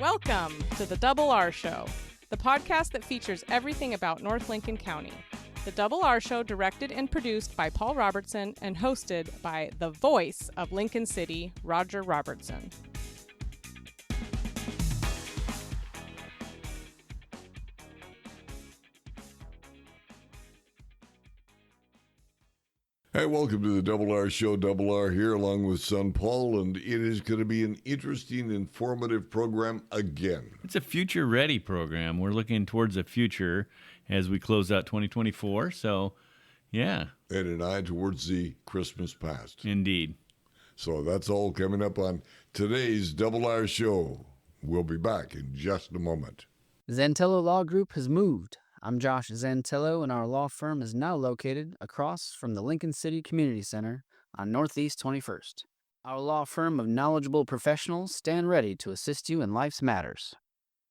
Welcome to the Double R Show, the podcast that features everything about North Lincoln County. The Double R Show, directed and produced by Paul Robertson and hosted by the voice of Lincoln City, Roger Robertson. Hey, welcome to the Double R Show. Double R here along with son Paul, and it is going to be an interesting, informative program again. It's a future-ready program. We're looking towards the future as we close out 2024, so yeah. And an eye towards the Christmas past. Indeed. So that's all coming up on today's Double R Show. We'll be back in just a moment. Zantillo Law Group has moved. I'm Josh Zantillo, and our law firm is now located across from the Lincoln City Community Center on Northeast 21st. Our law firm of knowledgeable professionals stand ready to assist you in life's matters.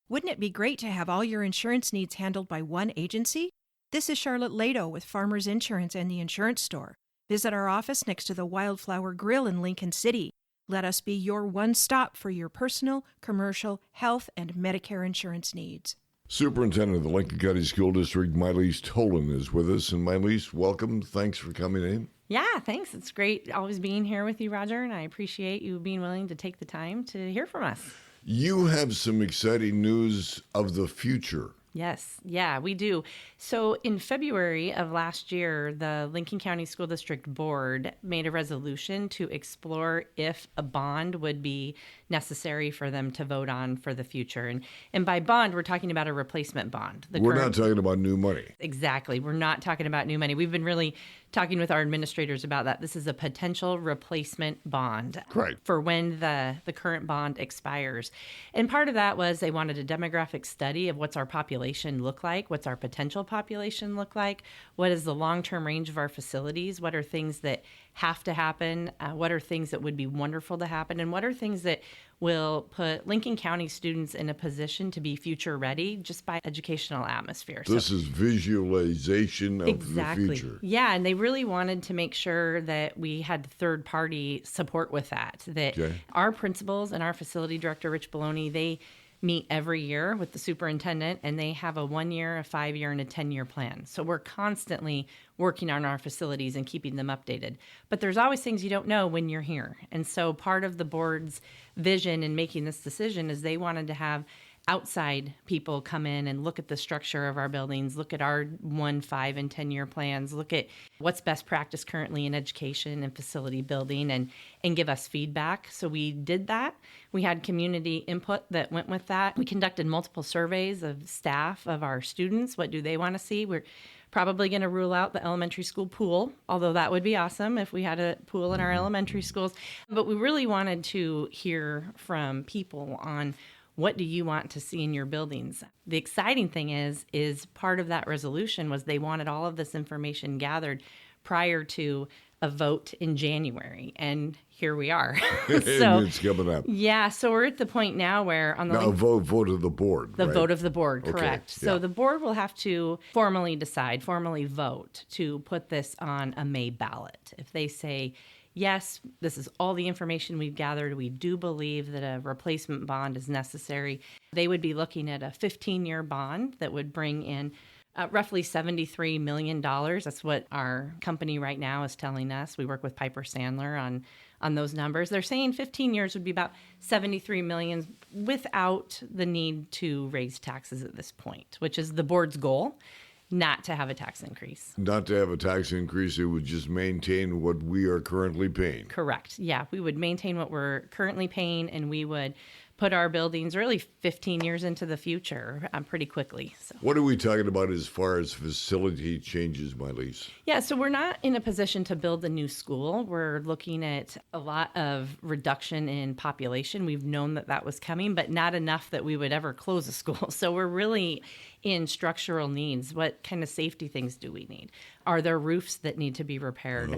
Wouldn't it be great to have all your insurance needs handled by one agency? This is Charlotte Lado with Farmers Insurance and the Insurance Store. Visit our office next to the Wildflower Grill in Lincoln City. Let us be your one stop for your personal, commercial, health, and Medicare insurance needs. Superintendent of the Lincoln County School District, Milese Tolan, is with us. And Milese, welcome. Thanks for coming in. Yeah, thanks. It's great always being here with you, Roger, and I appreciate you being willing to take the time to hear from us. You have some exciting news of the future. Yes, yeah, we do. So in February of last year, the Lincoln County School District Board made a resolution to explore if a bond would be necessary for them to vote on for the future. And by bond, we're talking about a replacement bond. We're not talking about new money. Exactly. We're not talking about new money. We've been really talking with our administrators about that. This is a potential replacement bond for when the current bond expires. And part of that was they wanted a demographic study of what's our population look like, what's our potential population look like, what is the long-term range of our facilities, what are things that have to happen, what are things that would be wonderful to happen, and what are things that will put Lincoln County students in a position to be future ready just by educational atmosphere. This is visualization of the future. Yeah, and they really wanted to make sure that we had third-party support with that, our principals and our facility director, Rich Bologna, they meet every year with the superintendent, and they have a 1-year, a 5-year, and a 10-year plan. So we're constantly working on our facilities and keeping them updated. But there's always things you don't know when you're here. And so part of the board's vision in making this decision is they wanted to have outside people come in and look at the structure of our buildings, look at our 1, 5, and 10-year plans, look at what's best practice currently in education and facility building, and give us feedback. So we did that. We had community input that went with that. We conducted multiple surveys of staff, of our students. What do they want to see? We're probably going to rule out the elementary school pool, although that would be awesome if we had a pool in our elementary schools. But we really wanted to hear from people on what do you want to see in your buildings? The exciting thing is part of that resolution was they wanted all of this information gathered prior to a vote in January. And here we are. So it's coming up. Yeah, so we're at the point now where on the vote of the board. The vote of the board, correct. Okay, so the board will have to formally vote to put this on a May ballot. If they say, yes, this is all the information we've gathered, we do believe that a replacement bond is necessary, they would be looking at a 15-year bond that would bring in roughly $73 million. That's what our company right now is telling us. We work with Piper Sandler on those numbers. They're saying 15 years would be about $73 million without the need to raise taxes at this point, which is the board's goal. Not to have a tax increase. Not to have a tax increase, it would just maintain what we are currently paying. Correct. Yeah, we would maintain what we're currently paying, and we would put our buildings really 15 years into the future pretty quickly. So. What are we talking about as far as facility changes, Milese? Yeah, so we're not in a position to build a new school. We're looking at a lot of reduction in population. We've known that was coming, but not enough that we would ever close a school. So we're really in structural needs. What kind of safety things do we need? Are there roofs that need to be repaired?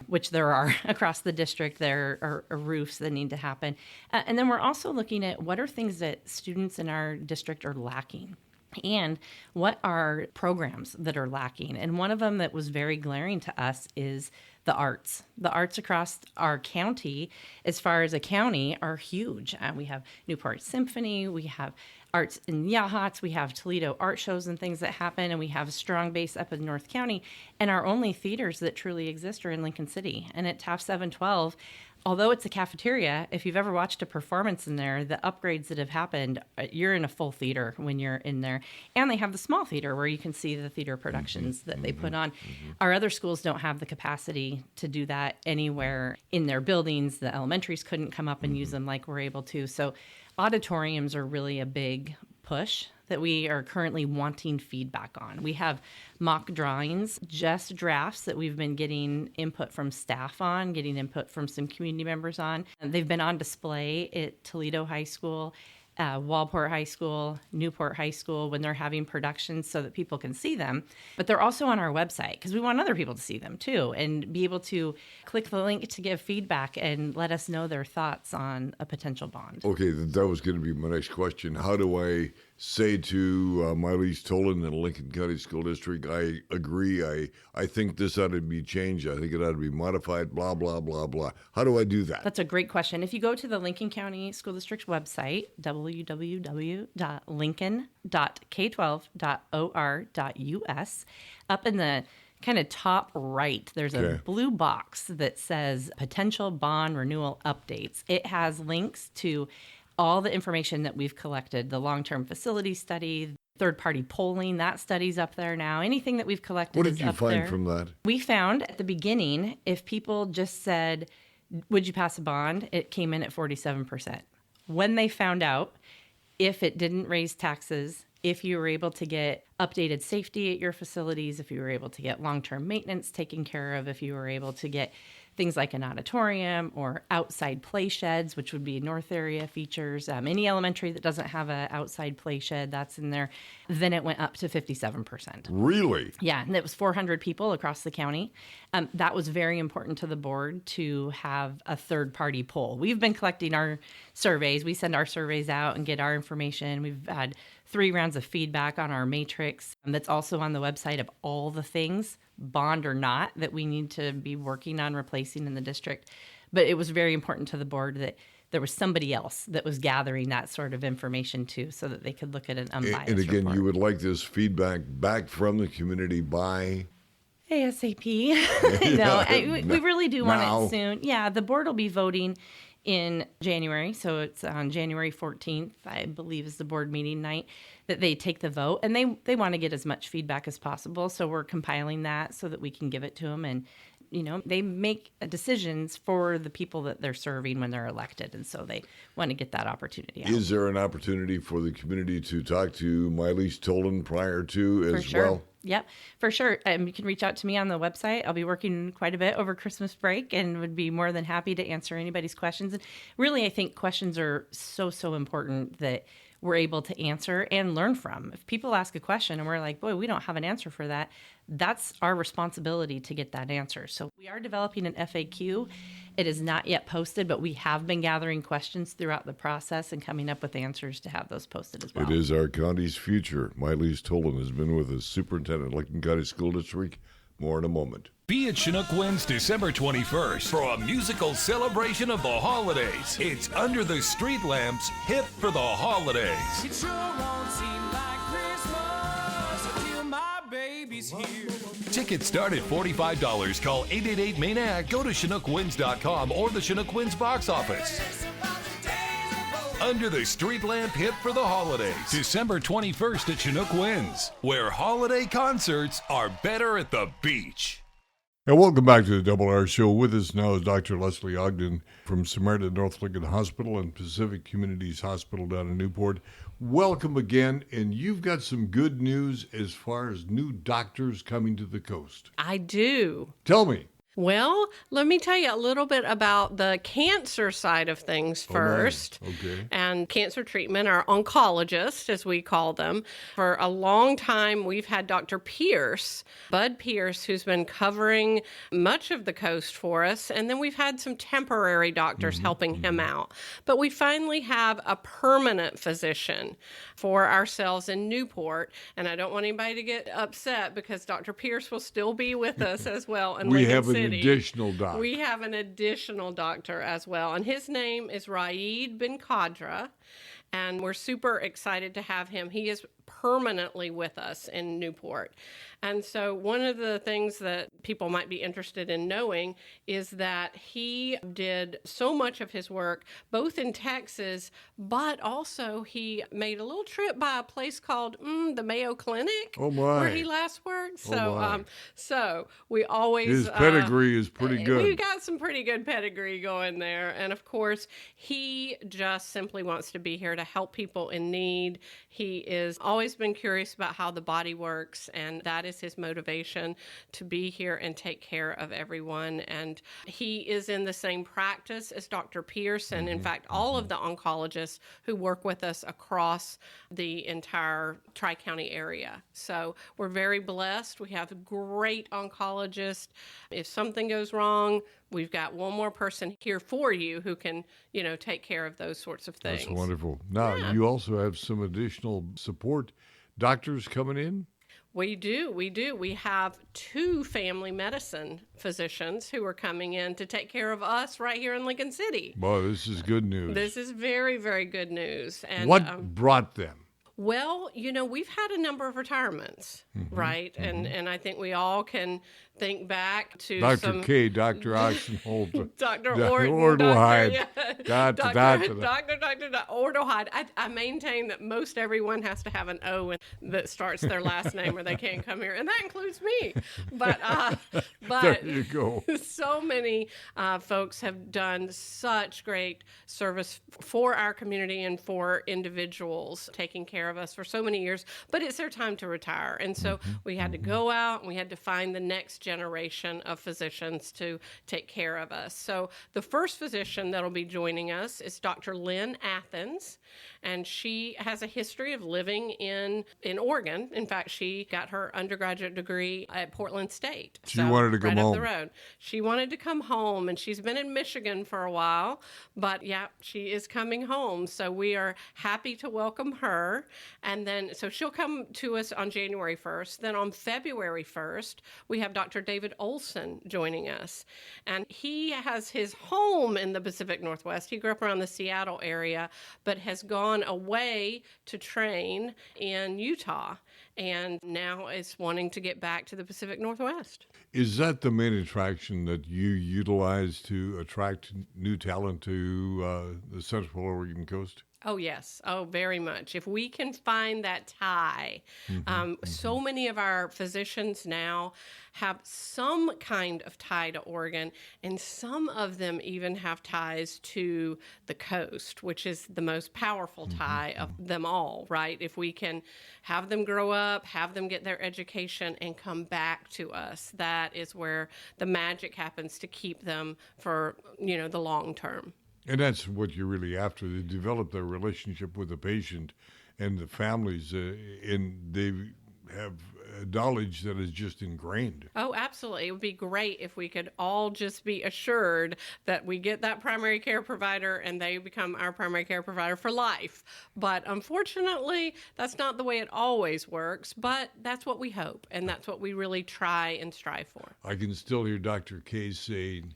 Which there are across the district. There are roofs that need to happen. And then we're also looking at what are things that students in our district are lacking. And what are programs that are lacking? And one of them that was very glaring to us is the arts. The arts across our county, as far as a county, are huge. We have Newport Symphony, we have arts in Yachats, we have Toledo art shows and things that happen, and we have a strong base up in North County. And our only theaters that truly exist are in Lincoln City. And at TAF 712, although it's a cafeteria, if you've ever watched a performance in there, the upgrades that have happened, you're in a full theater when you're in there. And they have the small theater where you can see the theater productions that they put on. Our other schools don't have the capacity to do that anywhere in their buildings. The elementaries couldn't come up and use them like we're able to. So auditoriums are really a big push that we are currently wanting feedback on. We have mock drawings, just drafts that we've been getting input from staff on, getting input from some community members on. And they've been on display at Toledo High School, Walport High School, Newport High School when they're having productions so that people can see them. But they're also on our website because we want other people to see them too and be able to click the link to give feedback and let us know their thoughts on a potential bond. Okay, that was going to be my next question. How do I say to Miley Tolan and Lincoln County School District, I agree, I think this ought to be changed, I think it ought to be modified, blah, blah, blah, blah. How do I do that? That's a great question. If you go to the Lincoln County School District's website, www.lincoln.k12.or.us, up in the kind of top right, there's a blue box that says potential bond renewal updates. It has links to all the information that we've collected, the long-term facility study, third-party polling, that study's up there now. Anything that we've collected is up there. What did you find from that? We found at the beginning, if people just said, would you pass a bond? It came in at 47%. When they found out, if it didn't raise taxes, if you were able to get updated safety at your facilities, if you were able to get long-term maintenance taken care of, if you were able to get things like an auditorium or outside play sheds, which would be North area features, any elementary that doesn't have an outside play shed, that's in there, then it went up to 57%. Really? Yeah, and it was 400 people across the county. That was very important to the board to have a third-party poll. We've been collecting our surveys. We send our surveys out and get our information. We've had 3 rounds of feedback on our matrix that's also on the website of all the things, bond or not, that we need to be working on replacing in the district. But it was very important to the board that there was somebody else that was gathering that sort of information too, so that they could look at an unbiased And again, report. you would like this feedback back from the community by ASAP. We really do want it soon. Yeah, the board will be voting in January, so it's on January 14th, I believe is the board meeting night, that they take the vote, and they want to get as much feedback as possible, so we're compiling that so that we can give it to them, and they make decisions for the people that they're serving when they're elected, and so they want to get that opportunity out. Is there an opportunity for the community to talk to Miley Tolan prior to as well? Yep, for sure. You can reach out to me on the website. I'll be working quite a bit over Christmas break and would be more than happy to answer anybody's questions. And really, I think questions are so important that we're able to answer and learn from. If people ask a question and we're like, boy, we don't have an answer for that, that's our responsibility to get that answer. So we are developing an FAQ. It is not yet posted, but we have been gathering questions throughout the process and coming up with answers to have those posted as well. It is our county's future. Miley Tolan has been with us, Superintendent, Lincoln County School District. More in a moment. Be at Chinook Winds December 21st for a musical celebration of the holidays. It's Under the Street Lamps, Hip for the Holidays. It sure won't seem like Christmas until my baby's here. Tickets start at $45. Call 888-MANAC, go to ChinookWinds.com or the Chinook Winds box office. Under the Street Lamp, Hip for the Holidays. December 21st at Chinook Winds, where holiday concerts are better at the beach. And welcome back to the Double R Show. With us now is Dr. Leslie Ogden from Samaritan North Lincoln Hospital and Pacific Communities Hospital down in Newport. Welcome again, and you've got some good news as far as new doctors coming to the coast. I do. Tell me. Well, let me tell you a little bit about the cancer side of things first. Oh, nice. Okay. And cancer treatment, our oncologists, as we call them. For a long time, we've had Dr. Pierce, Bud Pierce, who's been covering much of the coast for us. And then we've had some temporary doctors helping him out. But we finally have a permanent physician for ourselves in Newport. And I don't want anybody to get upset because Dr. Pierce will still be with us as well in Lincoln City. Additional doctor. We have an additional doctor as well, and his name is Raed Ben Khadra, and we're super excited to have him. He is permanently with us in Newport. And so one of the things that people might be interested in knowing is that he did so much of his work both in Texas, but also he made a little trip by a place called the Mayo Clinic, where he last worked. So, so we always his pedigree is pretty good. We've got some pretty good pedigree going there, and of course, he just simply wants to be here to help people in need. He is always been curious about how the body works, and that is his motivation to be here and take care of everyone. And he is in the same practice as Dr. Pierce, and in fact, all of the oncologists who work with us across the entire Tri-County area. So we're very blessed. We have great oncologists. If something goes wrong, we've got one more person here for you who can, take care of those sorts of things. That's wonderful. Now, you also have some additional support doctors coming in? We do. We have 2 family medicine physicians who are coming in to take care of us right here in Lincoln City. Boy, this is good news. This is very, very good news. And what brought them? Well, we've had a number of retirements, right? And I think we all can think back to Dr. K, Dr. Oxenholt, Dr. Ordohide, Dr. Ordohide. I maintain that most everyone has to have an O that starts their last name or they can't come here, and that includes me. But there you go. So many folks have done such great service for our community and for individuals, taking care of us for so many years, but it's their time to retire. And so we had to go out and we had to find the next generation of physicians to take care of us. So the first physician that'll be joining us is Dr. Lynn Athens, and she has a history of living in Oregon. In fact, she got her undergraduate degree at Portland State. She wanted to come home. Up the road. She wanted to come home, and she's been in Michigan for a while, but she is coming home. So we are happy to welcome her. And then, so she'll come to us on January 1st. Then on February 1st, we have Dr. David Olson joining us. And he has his home in the Pacific Northwest. He grew up around the Seattle area, but has gone away to train in Utah, and now is wanting to get back to the Pacific Northwest. Is that the main attraction that you utilize to attract new talent to the Central Oregon coast? Oh, yes. Oh, very much. If we can find that tie. So many of our physicians now have some kind of tie to Oregon, and some of them even have ties to the coast, which is the most powerful tie of them all, right? If we can have them grow up, have them get their education, and come back to us, that is where the magic happens to keep them for, the long term. And that's what you're really after. They develop their relationship with the patient and the families, and they have knowledge that is just ingrained. Oh, absolutely. It would be great if we could all just be assured that we get that primary care provider and they become our primary care provider for life. But unfortunately, that's not the way it always works, but that's what we hope, and that's what we really try and strive for. I can still hear Dr. K saying,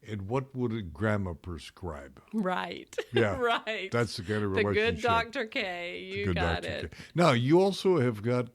and what would a grandma prescribe? Right. Yeah. Right. That's the kind of relationship. The good Dr. K. You got it. Now, you also have got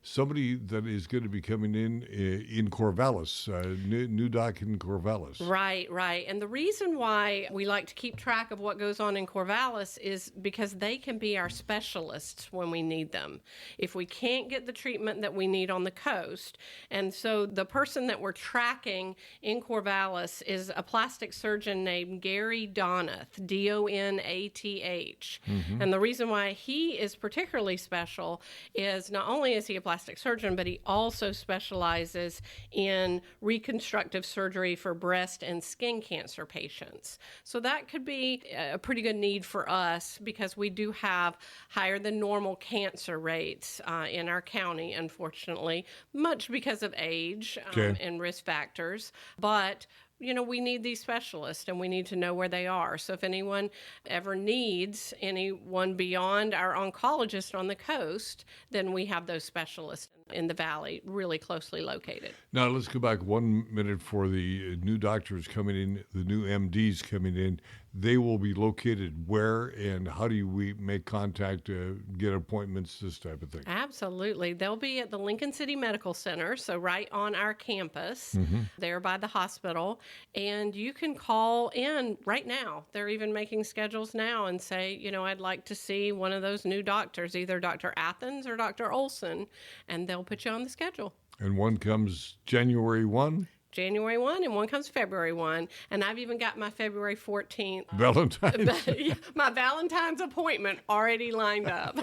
somebody that is going to be coming in Corvallis, new doc in Corvallis. Right. And the reason why we like to keep track of what goes on in Corvallis is because they can be our specialists when we need them. If we can't get the treatment that we need on the coast, and so the person that we're tracking in Corvallis is a plastic surgeon named Gary Donath, Donath. And the reason why he is particularly special is not only is he a plastic plastic surgeon, but he also specializes in reconstructive surgery for breast and skin cancer patients. So that could be a pretty good need for us because we do have higher than normal cancer rates in our county, unfortunately, much because of age and risk factors. But we need these specialists and we need to know where they are. So if anyone ever needs anyone beyond our oncologist on the coast, then we have those specialists in the valley really closely located. Now let's go back 1 minute for the new doctors coming in, the new MDs coming in. They will be located where, and how do we make contact, get appointments, this type of thing? Absolutely. They'll be at the Lincoln City Medical Center, so right on our campus, there by the hospital. And you can call in right now. They're even making schedules now and say, I'd like to see one of those new doctors, either Dr. Athens or Dr. Olson, and they'll put you on the schedule. And one comes January 1? January 1, and one comes February 1. And I've even got my February 14th. Valentine's. My Valentine's appointment already lined up.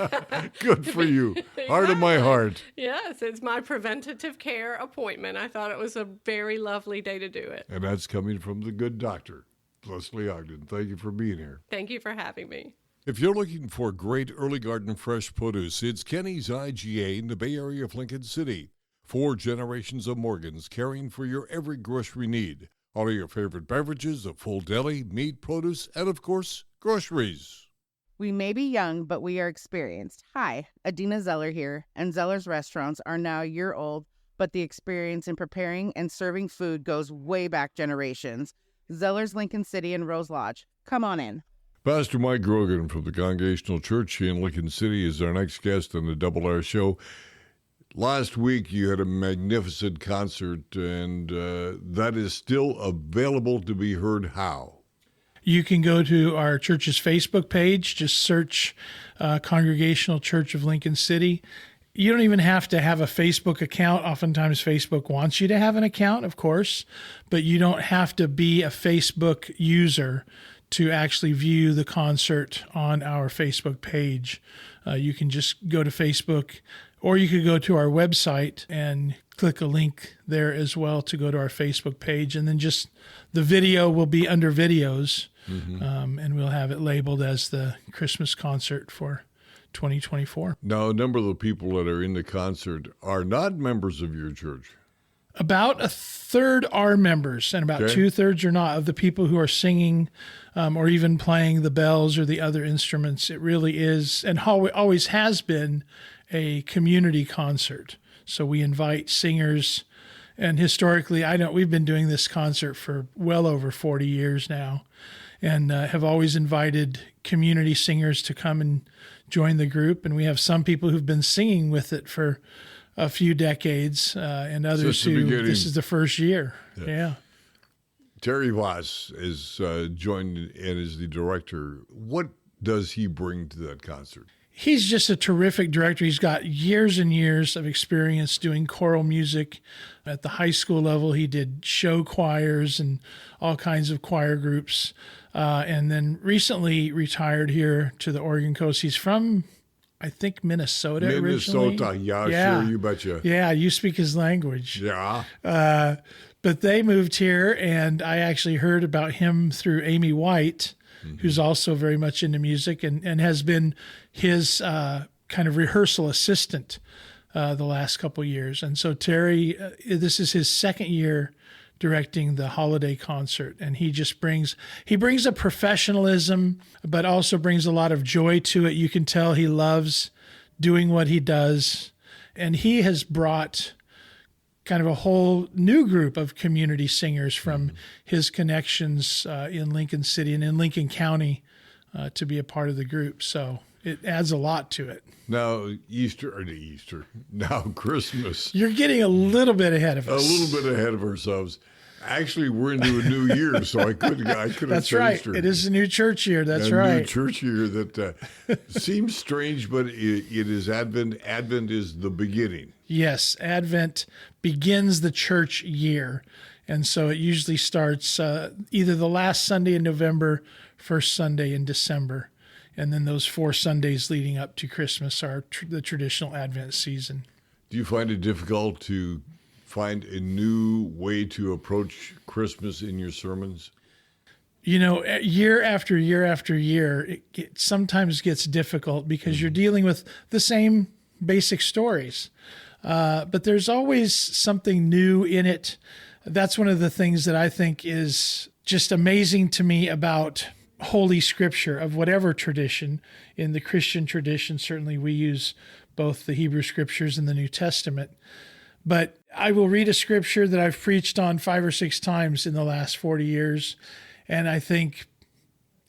Good for you. Heart of my heart. Yes, it's my preventative care appointment. I thought it was a very lovely day to do it. And that's coming from the good doctor, Leslie Ogden. Thank you for being here. Thank you for having me. If you're looking for great early garden fresh produce, it's Kenny's IGA in the Bay Area of Lincoln City. 4 generations of Morgans caring for your every grocery need. All of your favorite beverages, a full deli, meat, produce, and of course, groceries. We may be young, but we are experienced. Hi, Adina Zeller here, and Zeller's restaurants are now a year old, but the experience in preparing and serving food goes way back generations. Zeller's Lincoln City and Rose Lodge. Come on in. Pastor Mike Grogan from the Congregational Church in Lincoln City is our next guest on the Double R Show. Last week, you had a magnificent concert, and that is still available to be heard how? You can go to our church's Facebook page. Just search Congregational Church of Lincoln City. You don't even have to have a Facebook account. Oftentimes, Facebook wants you to have an account, of course, but you don't have to be a Facebook user to actually view the concert on our Facebook page. You can just go to Facebook, or you could go to our website and click a link there as well to go to our Facebook page. And then just the video will be under videos, and we'll have it labeled as the Christmas concert for 2024. Now, a number of the people that are in the concert are not members of your church. About a third are members, and about 2/3 are not, of the people who are singing or even playing the bells or the other instruments. It really is, and always has been, a community concert. So we invite singers, and historically, we've been doing this concert for well over 40 years now, and have always invited community singers to come and join the group. And we have some people who've been singing with it for a few decades, and others who this is the first year. Yeah. Terry Voss is joined and is the director. What does he bring to that concert? He's just a terrific director. He's got years and years of experience doing choral music. At the high school level, he did show choirs and all kinds of choir groups. And then recently retired here to the Oregon coast. He's from, I think, Minnesota originally. Yeah, sure, you betcha. Yeah, you speak his language. Yeah. But they moved here, and I actually heard about him through Amy White, who's also very much into music and has been his kind of rehearsal assistant the last couple years. And so Terry, this is his second year directing the holiday concert, and he brings a professionalism, but also brings a lot of joy to it. You can tell he loves doing what he does, and he has brought kind of a whole new group of community singers from his connections in Lincoln City and in Lincoln County to be a part of the group. So it adds a lot to it. Now, now Christmas. You're getting a little bit ahead of us. A little bit ahead of ourselves. Actually, we're into a new year, so I could have That's right. It is a new church year. That's right. A new church year that seems strange, but it is Advent. Advent is the beginning. Yes, Advent begins the church year. And so it usually starts either the last Sunday in November, first Sunday in December. And then those 4 Sundays leading up to Christmas are the traditional Advent season. Do you find it difficult to find a new way to approach Christmas in your sermons? You know, year after year after year, it sometimes gets difficult because you're dealing with the same basic stories. But there's always something new in it. That's one of the things that I think is just amazing to me about Holy Scripture of whatever tradition. In the Christian tradition, certainly we use both the Hebrew Scriptures and the New Testament. But I will read a scripture that I've preached on 5 or 6 times in the last 40 years, and I think,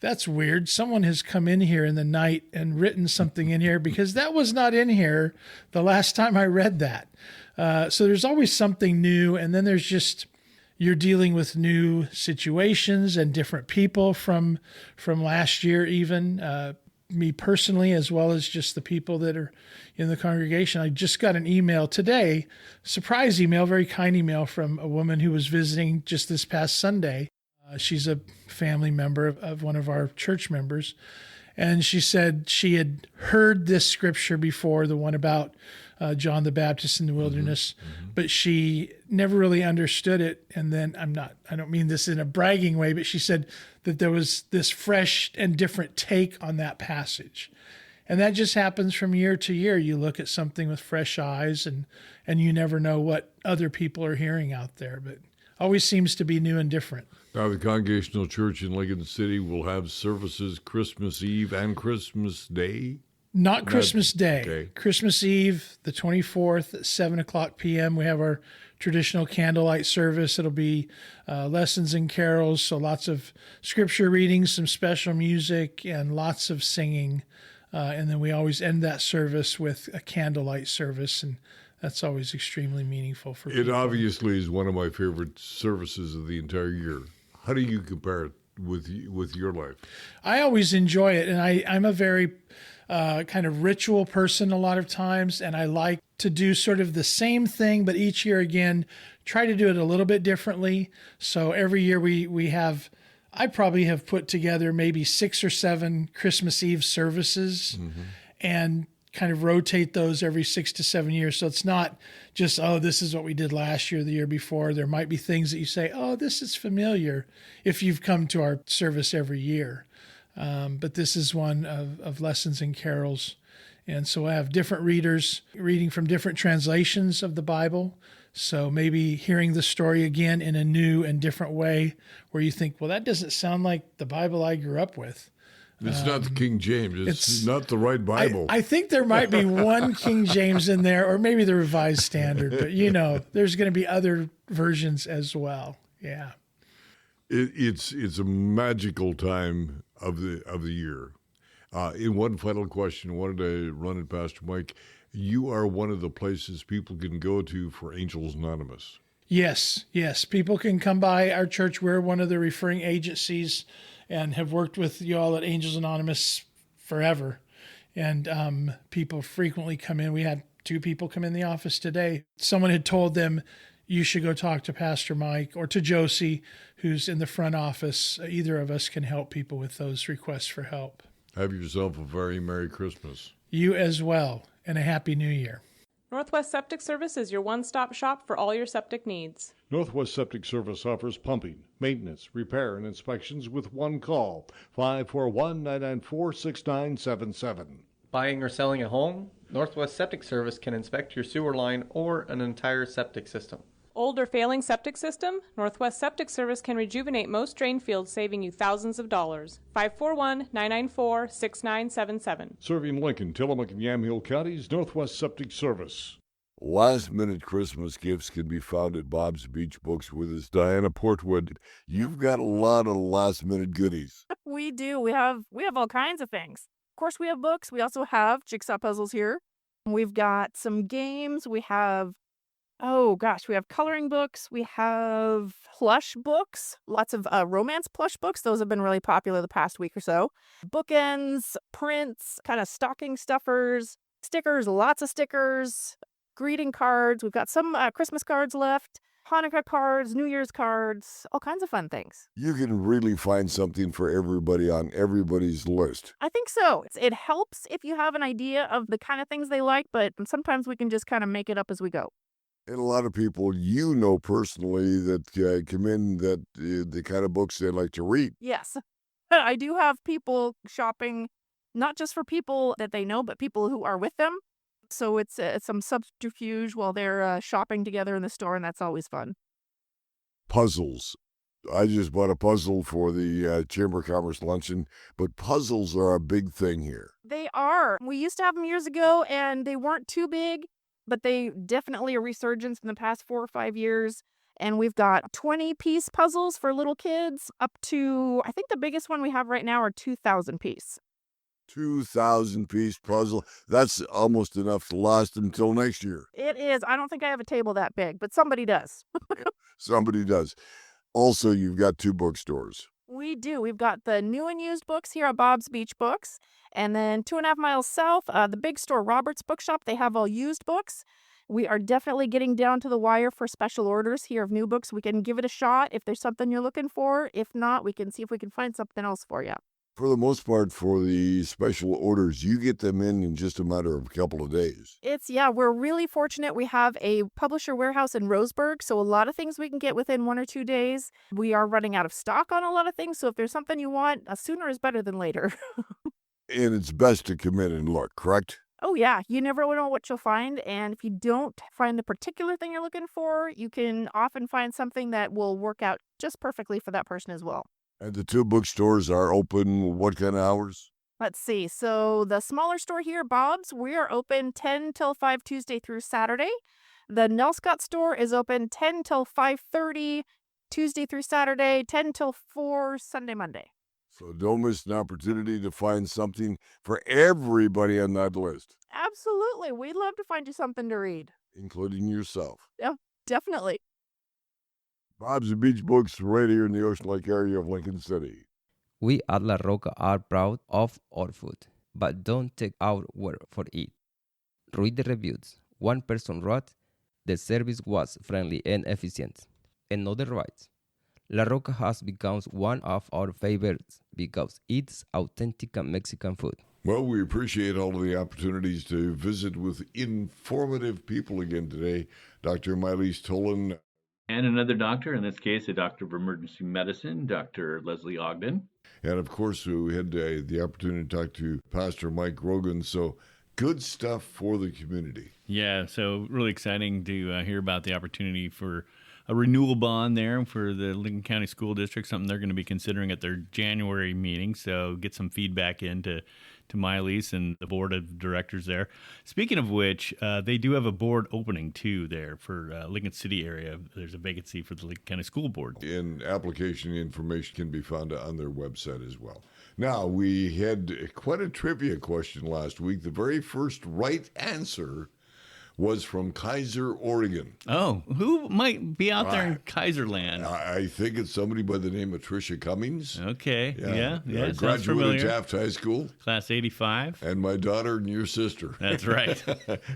that's weird. Someone has come in here in the night and written something in here because that was not in here the last time I read that. So there's always something new. And then there's just, you're dealing with new situations and different people from last year, even me personally, as well as just the people that are in the congregation. I just got an email today, surprise email, very kind email from a woman who was visiting just this past Sunday. She's a family member of one of our church members. And she said she had heard this scripture before, the one about John the Baptist in the wilderness, but she never really understood it. And then I don't mean this in a bragging way, but she said that there was this fresh and different take on that passage. And that just happens from year to year. You look at something with fresh eyes and you never know what other people are hearing out there, but always seems to be new and different. Now, the Congregational Church in Lincoln City will have services Christmas Eve and Christmas Day? Not Christmas Day. Okay. Christmas Eve, the 24th at 7 o'clock p.m., we have our traditional candlelight service. It'll be lessons and carols, so lots of scripture readings, some special music, and lots of singing. And then we always end that service with a candlelight service, and that's always extremely meaningful for people. It obviously is one of my favorite services of the entire year. How do you compare it with your life? I always enjoy it, and I'm a very kind of ritual person a lot of times, and I like to do sort of the same thing, but each year again, try to do it a little bit differently. So every year we have, I probably have put together maybe 6 or 7 Christmas Eve services, and kind of rotate those every 6 to 7 years. So it's not just, oh, this is what we did last year, the year before. There might be things that you say, oh, this is familiar if you've come to our service every year. But this is one of lessons and carols. And so I have different readers reading from different translations of the Bible. So maybe hearing the story again in a new and different way where you think, well, that doesn't sound like the Bible I grew up with. It's not the King James. It's not the right Bible. I think there might be one King James in there, or maybe the Revised Standard. But, there's going to be other versions as well. Yeah. It's a magical time of the year. In one final question, I wanted to run it past Mike. You are one of the places people can go to for Angels Anonymous. Yes. People can come by our church. We're one of the referring agencies and have worked with you all at Angels Anonymous forever. And people frequently come in. We had 2 people come in the office today. Someone had told them, you should go talk to Pastor Mike or to Josie, who's in the front office. Either of us can help people with those requests for help. Have yourself a very Merry Christmas. You as well, and a Happy New Year. Northwest Septic Service is your one-stop shop for all your septic needs. Northwest Septic Service offers pumping, maintenance, repair, and inspections with one call, 541-994-6977. Buying or selling a home? Northwest Septic Service can inspect your sewer line or an entire septic system. Old or failing septic system? Northwest Septic Service can rejuvenate most drain fields, saving you thousands of dollars. 541-994-6977. Serving Lincoln, Tillamook, and Yamhill counties, Northwest Septic Service. Last-minute Christmas gifts can be found at Bob's Beach Books with his Diana Portwood. You've got a lot of last-minute goodies. We do. We have all kinds of things. Of course, we have books. We also have jigsaw puzzles here. We've got some games. We have we have coloring books. We have plush books, lots of romance plush books. Those have been really popular the past week or so. Bookends, prints, kind of stocking stuffers, stickers, lots of stickers, greeting cards. We've got some Christmas cards left, Hanukkah cards, New Year's cards, all kinds of fun things. You can really find something for everybody on everybody's list. I think so. It helps if you have an idea of the kind of things they like, but sometimes we can just kind of make it up as we go. And a lot of people personally that come in that the kind of books they like to read. Yes. I do have people shopping, not just for people that they know, but people who are with them. So it's some subterfuge while they're shopping together in the store, and that's always fun. Puzzles. I just bought a puzzle for the Chamber of Commerce luncheon, but puzzles are a big thing here. They are. We used to have them years ago, and they weren't too big, but they definitely a resurgence in the past 4 or 5 years. And we've got 20-piece puzzles for little kids up to, I think the biggest one we have right now are 2,000-piece. 2,000-piece puzzle. That's almost enough to last until next year. It is. I don't think I have a table that big, but somebody does. Somebody does. Also, you've got 2 bookstores. We do. We've got the new and used books here at Bob's Beach Books. And then 2.5 miles south, the big store, Robert's Bookshop, they have all used books. We are definitely getting down to the wire for special orders here of new books. We can give it a shot if there's something you're looking for. If not, we can see if we can find something else for you. For the most part, for the special orders, you get them in just a matter of a couple of days. We're really fortunate. We have a publisher warehouse in Roseburg, so a lot of things we can get within 1 or 2 days. We are running out of stock on a lot of things, so if there's something you want, sooner is better than later. And it's best to come in and look, correct? Oh, yeah. You never know what you'll find, and if you don't find the particular thing you're looking for, you can often find something that will work out just perfectly for that person as well. And the 2 bookstores are open what kind of hours? Let's see. So the smaller store here, Bob's, we are open 10 till 5 Tuesday through Saturday. The Nelscott store is open 10 till 5:30 Tuesday through Saturday, 10 till 4 Sunday, Monday. So don't miss an opportunity to find something for everybody on that list. Absolutely. We'd love to find you something to read. Including yourself. Yeah, definitely. Bob's Beach Books right here in the Ocean Lake area of Lincoln City. We at La Roca are proud of our food, but don't take our word for it. Read the reviews. One person wrote, the service was friendly and efficient. Another writes, La Roca has become one of our favorites because it's authentic Mexican food. Well, we appreciate all of the opportunities to visit with informative people again today. Dr. Miley Tolan. And another doctor, in this case, a doctor of emergency medicine, Dr. Leslie Ogden. And, of course, we had the opportunity to talk to Pastor Mike Rogan. So good stuff for the community. Yeah, so really exciting to hear about the opportunity for a renewal bond there for the Lincoln County School District, something they're going to be considering at their January meeting. So get some feedback into Miley's and the board of directors there. Speaking of which, they do have a board opening too there for Lincoln City area. There's a vacancy for the Lincoln County School Board. And application information can be found on their website as well. Now, we had quite a trivia question last week. The very first right answer was from Kaiser, Oregon. Oh, who might be out there in Kaiserland? I think it's somebody by the name of Tricia Cummings. Okay, yeah. Graduated Taft High School. Class 85. And my daughter and your sister. That's right.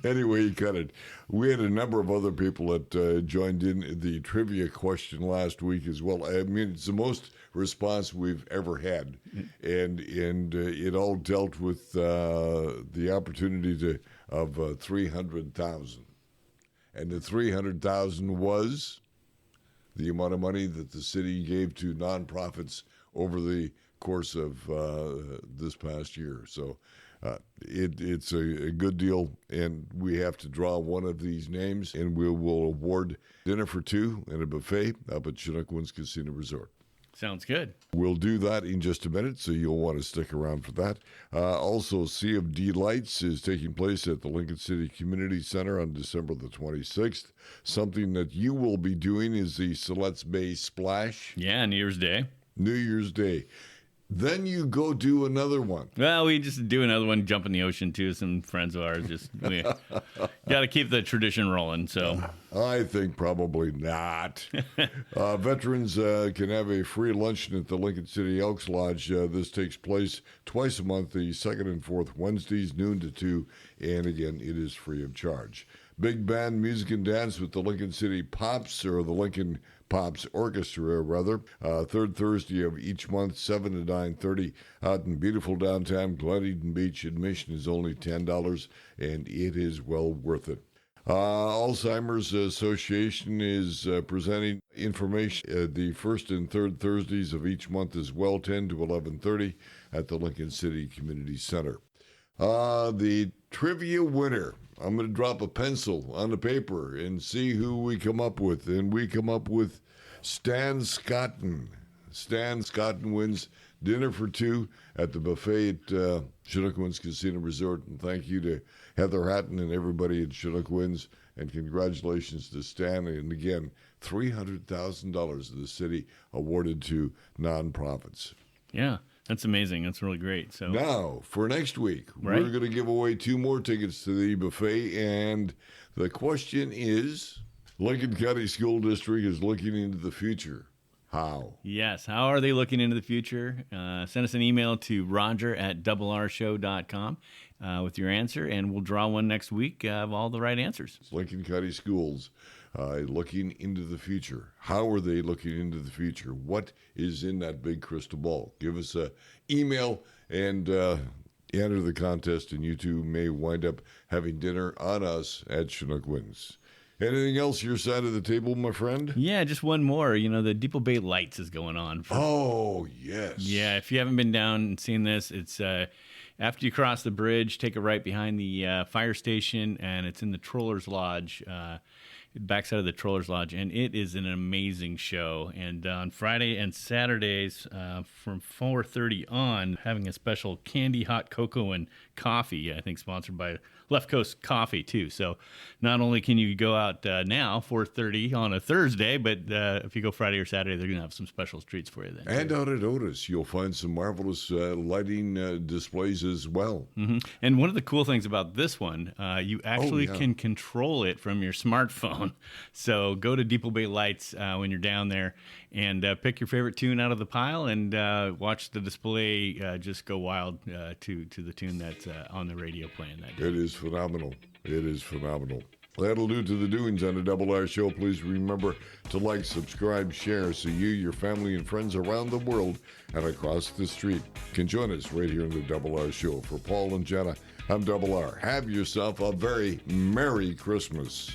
Anyway, you cut it. We had a number of other people that joined in the trivia question last week as well. I mean, it's the most response we've ever had. And it all dealt with the opportunity of 300,000, and the 300,000 was the amount of money that the city gave to nonprofits over the course of this past year. So it's a good deal, and we have to draw one of these names, and we will award dinner for 2 and a buffet up at Chinook Winds Casino Resort. Sounds good. We'll do that in just a minute, so you'll want to stick around for that. Also, Sea of Delights is taking place at the Lincoln City Community Center on December the 26th. Something that you will be doing is the Siletz Bay Splash. Yeah, New Year's Day. New Year's Day. Then you go do another one. Well, we just do another one, jump in the ocean too. Some friends of ours we got to keep the tradition rolling. So I think probably not. Veterans can have a free luncheon at the Lincoln City Elks Lodge. This takes place twice a month, the second and fourth Wednesdays, noon to 2, and again, it is free of charge. Big band music and dance with the Lincoln City Pops, or the Lincoln Pops Orchestra, rather. Third Thursday of each month, 7 to 9:30, out in beautiful downtown Glen Beach. Admission is only $10, and it is well worth it. Alzheimer's Association is presenting information the first and third Thursdays of each month as well, 10 to 11:30 at the Lincoln City Community Center. The trivia winner. I'm going to drop a pencil on the paper and see who we come up with. And we come up with Stan Scotton. Stan Scotton wins dinner for two at the buffet at Chinook Winds Casino Resort. And thank you to Heather Hatton and everybody at Chinook Winds. And congratulations to Stan. And again, $300,000 of the city awarded to nonprofits. Yeah. That's amazing. That's really great. So now, for next week, right, we're going to give away 2 more tickets to the buffet. And the question is, Lincoln County School District is looking into the future. How? Yes. How are they looking into the future? Send us an email to roger@RRshow.com with your answer, and we'll draw one next week of all the right answers. Lincoln County Schools looking into the future. How are they looking into the future? What is in that big crystal ball? Give us an email and enter the contest, and you two may wind up having dinner on us at Chinook Winds. Anything else your side of the table, my friend? Yeah, just one more. You know, the Depot Bay Lights is going on. Oh, yes. Yeah, if you haven't been down and seen this, it's after you cross the bridge, take a right behind the fire station, and it's in the Trollers Lodge, backside of the Trollers Lodge, and it is an amazing show. And on Friday and Saturdays from 4:30 on, having a special candy hot cocoa and coffee, I think sponsored by Left Coast Coffee, too. So not only can you go out now, 4:30 on a Thursday, but if you go Friday or Saturday, they're going to have some special treats for you then. And out at Otis, you'll find some marvelous lighting displays as well. Mm-hmm. And one of the cool things about this one, you actually can control it from your smartphone. So go to Depot Bay Lights when you're down there and pick your favorite tune out of the pile and watch the display just go wild to the tune that's on the radio playing that day. It is phenomenal. It is phenomenal. That'll do to the doings on the Double R Show. Please remember to like, subscribe, share so you, your family, and friends around the world and across the street can join us right here in the Double R Show. For Paul and Jenna, I'm Double R. Have yourself a very Merry Christmas.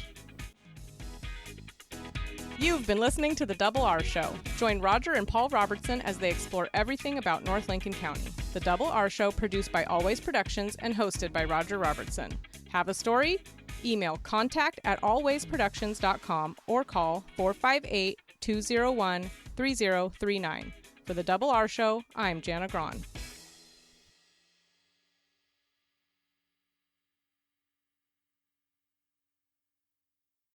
You've been listening to The Double R Show. Join Roger and Paul Robertson as they explore everything about North Lincoln County. The Double R Show, produced by Always Productions and hosted by Roger Robertson. Have a story? Email contact@alwaysproductions.com or call 458-201-3039. For The Double R Show, I'm Jana Grawn.